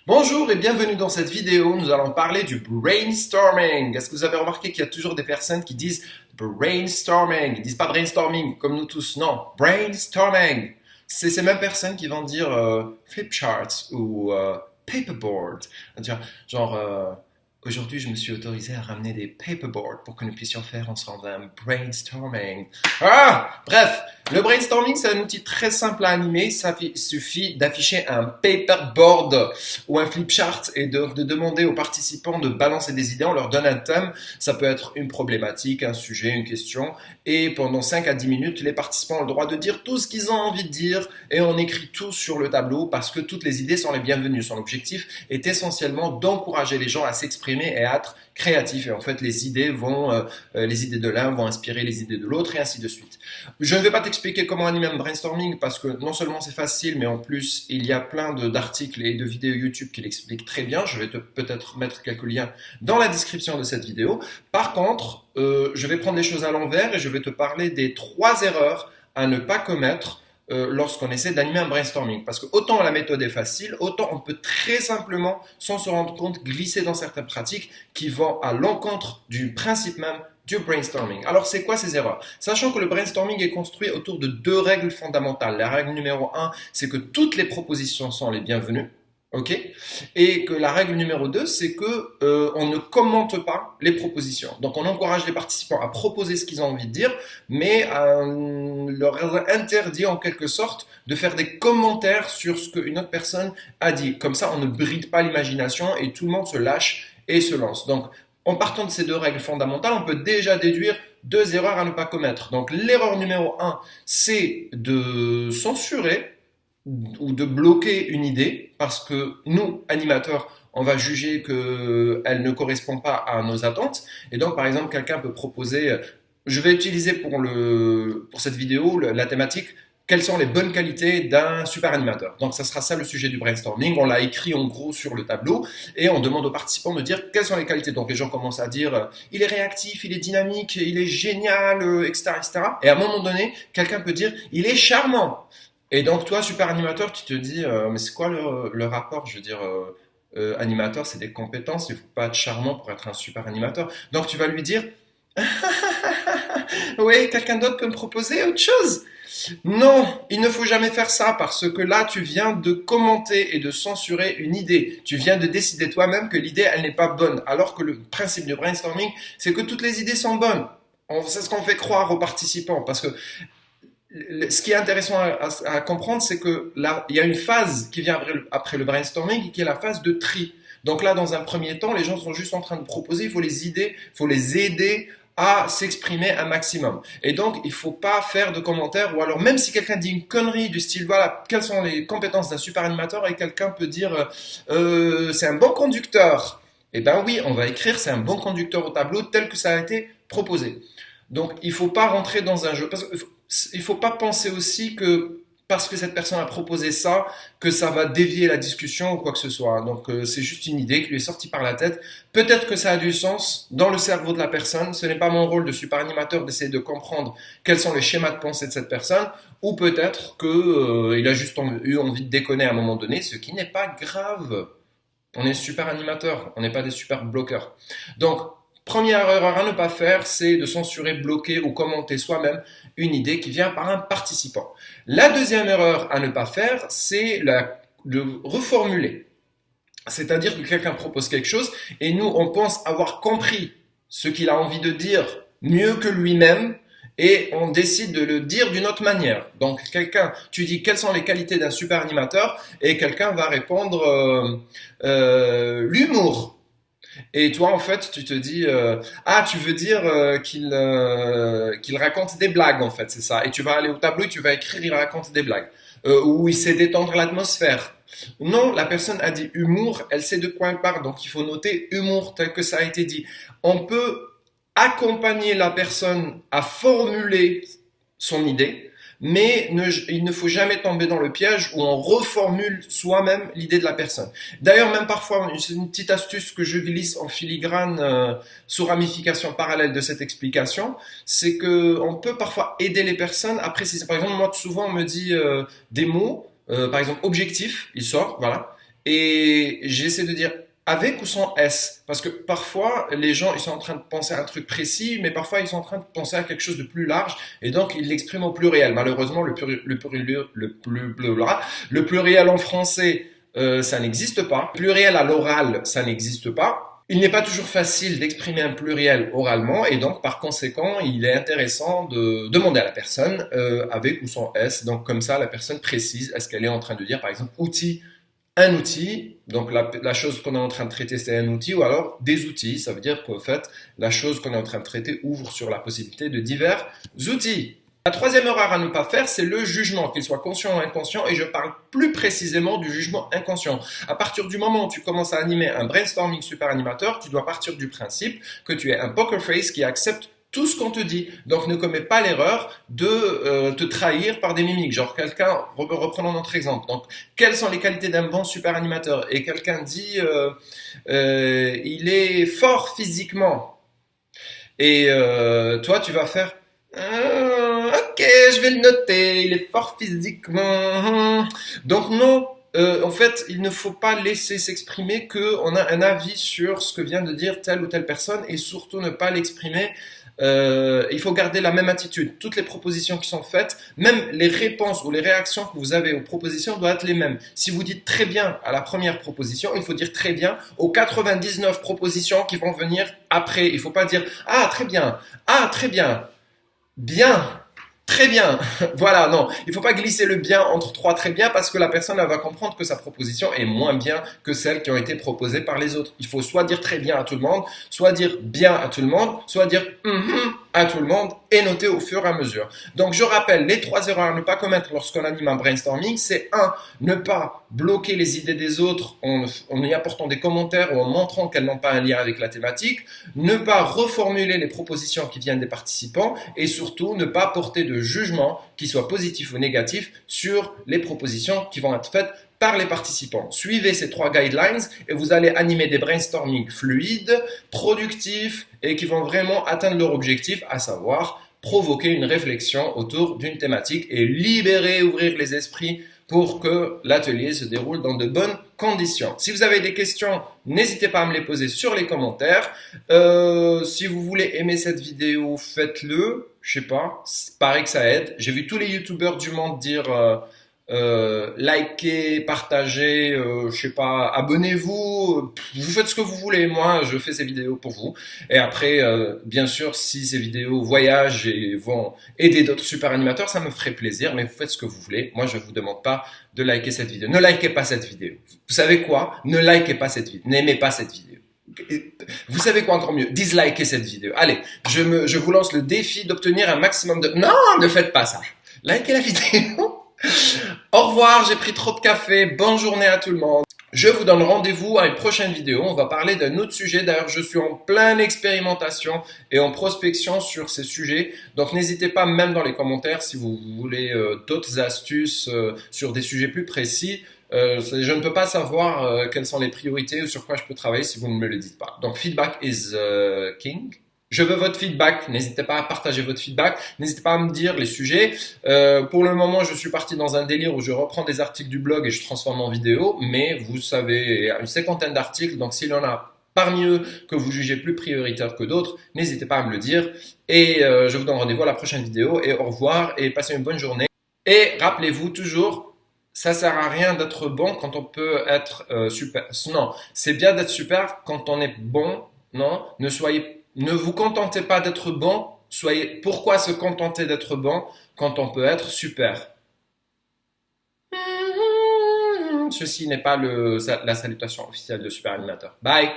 Bonjour et bienvenue dans cette vidéo. Nous allons parler du brainstorming. Est-ce que vous avez remarqué qu'il y a toujours des personnes qui disent brainstorming? Ils disent pas brainstorming comme nous tous, non, brainstorming. C'est ces mêmes personnes qui vont dire flipcharts ou paperboard. Genre, aujourd'hui je me suis autorisé à ramener des paperboards pour que nous puissions faire ensemble un brainstorming. Bref, le brainstorming, c'est un outil très simple à animer. Suffit d'afficher un paperboard ou un flipchart et de demander aux participants de balancer des idées. On leur donne un thème. Ça peut être une problématique, un sujet, une question. Et pendant 5 à 10 minutes, les participants ont le droit de dire tout ce qu'ils ont envie de dire. Et on écrit tout sur le tableau parce que toutes les idées sont les bienvenues. Son objectif est essentiellement d'encourager les gens à s'exprimer et à être créatifs. Et en fait, les idées de l'un vont inspirer les idées de l'autre et ainsi de suite. Je ne vais pas t'expliquer comment animer un brainstorming parce que non seulement c'est facile, mais en plus il y a plein d'articles et de vidéos YouTube qui l'expliquent très bien. Je vais peut-être mettre quelques liens dans la description de cette vidéo. Par contre, je vais prendre les choses à l'envers et je vais te parler des 3 erreurs à ne pas commettre lorsqu'on essaie d'animer un brainstorming. Parce que autant la méthode est facile, autant on peut très simplement, sans se rendre compte, glisser dans certaines pratiques qui vont à l'encontre du principe même du brainstorming. Alors, c'est quoi ces erreurs? Sachant que le brainstorming est construit autour de 2 règles fondamentales. La règle numéro 1, c'est que toutes les propositions sont les bienvenues. OK? Et que la règle numéro 2, c'est que on ne commente pas les propositions. Donc, on encourage les participants à proposer ce qu'ils ont envie de dire, mais leur interdit en quelque sorte de faire des commentaires sur ce qu'une autre personne a dit. Comme ça, on ne bride pas l'imagination et tout le monde se lâche et se lance. Donc, en partant de ces 2 règles fondamentales, on peut déjà déduire 2 erreurs à ne pas commettre. Donc l'erreur numéro 1, c'est de censurer ou de bloquer une idée parce que nous, animateurs, on va juger qu'elle ne correspond pas à nos attentes. Et donc, par exemple, quelqu'un peut proposer, je vais utiliser pour cette vidéo la thématique quelles sont les bonnes qualités d'un super animateur. Donc, ça sera ça le sujet du brainstorming. On l'a écrit en gros sur le tableau et on demande aux participants de dire quelles sont les qualités. Donc, les gens commencent à dire il est réactif, il est dynamique, il est génial, etc., etc. Et à un moment donné, quelqu'un peut dire il est charmant. Et donc, toi, super animateur, tu te dis mais c'est quoi le rapport? Je veux dire, animateur, c'est des compétences. Il ne faut pas être charmant pour être un super animateur. Donc, tu vas lui dire oui, quelqu'un d'autre peut me proposer autre chose. Non, il ne faut jamais faire ça parce que là, tu viens de commenter et de censurer une idée. Tu viens de décider toi-même que l'idée, elle n'est pas bonne. Alors que le principe du brainstorming, c'est que toutes les idées sont bonnes. C'est ce qu'on fait croire aux participants. Parce que ce qui est intéressant à comprendre, c'est que là, il y a une phase qui vient après le brainstorming, qui est la phase de tri. Donc là, dans un premier temps, les gens sont juste en train de proposer, il faut les aider à s'exprimer un maximum. Et donc, il ne faut pas faire de commentaires, ou alors même si quelqu'un dit une connerie du style, voilà, quelles sont les compétences d'un super animateur, et quelqu'un peut dire, c'est un bon conducteur. Eh ben oui, on va écrire, c'est un bon conducteur au tableau tel que ça a été proposé. Donc, il ne faut pas rentrer dans un jeu. Parce qu'il ne faut pas penser aussi que parce que cette personne a proposé ça, que ça va dévier la discussion ou quoi que ce soit. Donc c'est juste une idée qui lui est sortie par la tête. Peut-être que ça a du sens dans le cerveau de la personne. Ce n'est pas mon rôle de super animateur d'essayer de comprendre quels sont les schémas de pensée de cette personne. Ou peut-être qu'il a juste eu envie de déconner à un moment donné, ce qui n'est pas grave. On est super animateur, on n'est pas des super bloqueurs. Donc, première erreur à ne pas faire, c'est de censurer, bloquer ou commenter soi-même une idée qui vient par un participant. La deuxième erreur à ne pas faire, c'est de reformuler. C'est-à-dire que quelqu'un propose quelque chose et nous, on pense avoir compris ce qu'il a envie de dire mieux que lui-même et on décide de le dire d'une autre manière. Donc tu dis quelles sont les qualités d'un super animateur et quelqu'un va répondre l'humour. Et toi, en fait, tu te dis tu veux dire qu'il raconte des blagues, en fait, c'est ça. Et tu vas aller au tableau et tu vas écrire il raconte des blagues. Ou il sait détendre l'atmosphère. Non, la personne a dit humour, elle sait de quoi elle parle, donc il faut noter humour tel que ça a été dit. On peut accompagner la personne à formuler son idée, mais il ne faut jamais tomber dans le piège où on reformule soi-même l'idée de la personne. D'ailleurs, même parfois, c'est une petite astuce que je glisse en filigrane sous ramification parallèle de cette explication, c'est que on peut parfois aider les personnes à préciser. Par exemple, moi, souvent, on me dit des mots, par exemple, objectif, il sort, voilà. Et j'essaie de dire avec ou sans S, parce que parfois les gens ils sont en train de penser à un truc précis, mais parfois ils sont en train de penser à quelque chose de plus large, et donc ils l'expriment au pluriel. Malheureusement, le pluriel en français, ça n'existe pas. Le pluriel à l'oral, ça n'existe pas. Il n'est pas toujours facile d'exprimer un pluriel oralement, et donc par conséquent, il est intéressant de demander à la personne avec ou sans S. Donc comme ça, la personne précise est-ce qu'elle est en train de dire par exemple outil, un outil, donc la chose qu'on est en train de traiter c'est un outil, ou alors des outils, ça veut dire qu'en fait la chose qu'on est en train de traiter ouvre sur la possibilité de divers outils. La troisième erreur à ne pas faire, c'est le jugement, qu'il soit conscient ou inconscient, et je parle plus précisément du jugement inconscient. À partir du moment où tu commences à animer un brainstorming super animateur, tu dois partir du principe que tu es un poker face qui accepte tout ce qu'on te dit. Donc ne commets pas l'erreur de te trahir par des mimiques. Genre quelqu'un, reprenons notre exemple. Donc quelles sont les qualités d'un bon super animateur? Et quelqu'un dit il est fort physiquement. Et toi tu vas faire ok, je vais le noter, il est fort physiquement. Donc non, en fait, il ne faut pas laisser s'exprimer qu'on a un avis sur ce que vient de dire telle ou telle personne, et surtout ne pas l'exprimer. Il faut garder la même attitude. Toutes les propositions qui sont faites, même les réponses ou les réactions que vous avez aux propositions doivent être les mêmes. Si vous dites très bien à la première proposition, il faut dire très bien aux 99 propositions qui vont venir après. Il ne faut pas dire ah très bien, bien, très bien. Voilà, non. Il ne faut pas glisser le bien entre trois très bien parce que la personne elle va comprendre que sa proposition est moins bien que celles qui ont été proposées par les autres. Il faut soit dire très bien à tout le monde, soit dire bien à tout le monde, soit dire à tout le monde et noter au fur et à mesure. Donc je rappelle, les trois erreurs à ne pas commettre lorsqu'on anime un brainstorming, c'est 1. Ne pas bloquer les idées des autres en y apportant des commentaires ou en montrant qu'elles n'ont pas un lien avec la thématique. Ne pas reformuler les propositions qui viennent des participants et surtout ne pas porter de jugement, qui soit positif ou négatif, sur les propositions qui vont être faites par les participants. Suivez ces 3 guidelines et vous allez animer des brainstorming fluides, productifs et qui vont vraiment atteindre leur objectif, à savoir provoquer une réflexion autour d'une thématique et libérer, ouvrir les esprits pour que l'atelier se déroule dans de bonnes conditions. Si vous avez des questions, n'hésitez pas à me les poser sur les commentaires. Si vous voulez aimer cette vidéo, faites-le. Je sais pas, paraît que ça aide. J'ai vu tous les youtubeurs du monde dire likez, partagez, je sais pas, abonnez-vous, vous faites ce que vous voulez. Moi, je fais ces vidéos pour vous. Et après, bien sûr, si ces vidéos voyagent et vont aider d'autres super animateurs, ça me ferait plaisir. Mais vous faites ce que vous voulez. Moi, je vous demande pas de liker cette vidéo. Ne likez pas cette vidéo. Vous savez quoi? Ne likez pas cette vidéo. N'aimez pas cette vidéo. Vous savez quoi encore mieux? Dislikez cette vidéo. Allez, je vous lance le défi d'obtenir un maximum de... Non, ne faites pas ça. Likez la vidéo. Au revoir, j'ai pris trop de café. Bonne journée à tout le monde. Je vous donne rendez-vous à une prochaine vidéo. On va parler d'un autre sujet. D'ailleurs, je suis en pleine expérimentation et en prospection sur ces sujets. Donc, n'hésitez pas, même dans les commentaires, si vous voulez d'autres astuces sur des sujets plus précis. Je ne peux pas savoir quelles sont les priorités ou sur quoi je peux travailler si vous ne me le dites pas. Donc, feedback is king. Je veux votre feedback. N'hésitez pas à partager votre feedback. N'hésitez pas à me dire les sujets. Pour le moment, je suis parti dans un délire où je reprends des articles du blog et je transforme en vidéo. Mais vous savez, il y a une cinquantaine d'articles. Donc, s'il y en a parmi eux que vous jugez plus prioritaires que d'autres, n'hésitez pas à me le dire. Et je vous donne rendez-vous à la prochaine vidéo. Et au revoir et passez une bonne journée. Et rappelez-vous toujours, ça sert à rien d'être bon quand on peut être super. Non, c'est bien d'être super quand on est bon. Non, ne vous contentez pas d'être bon. Pourquoi se contenter d'être bon quand on peut être super? Ceci n'est pas la salutation officielle de Super Animateur. Bye!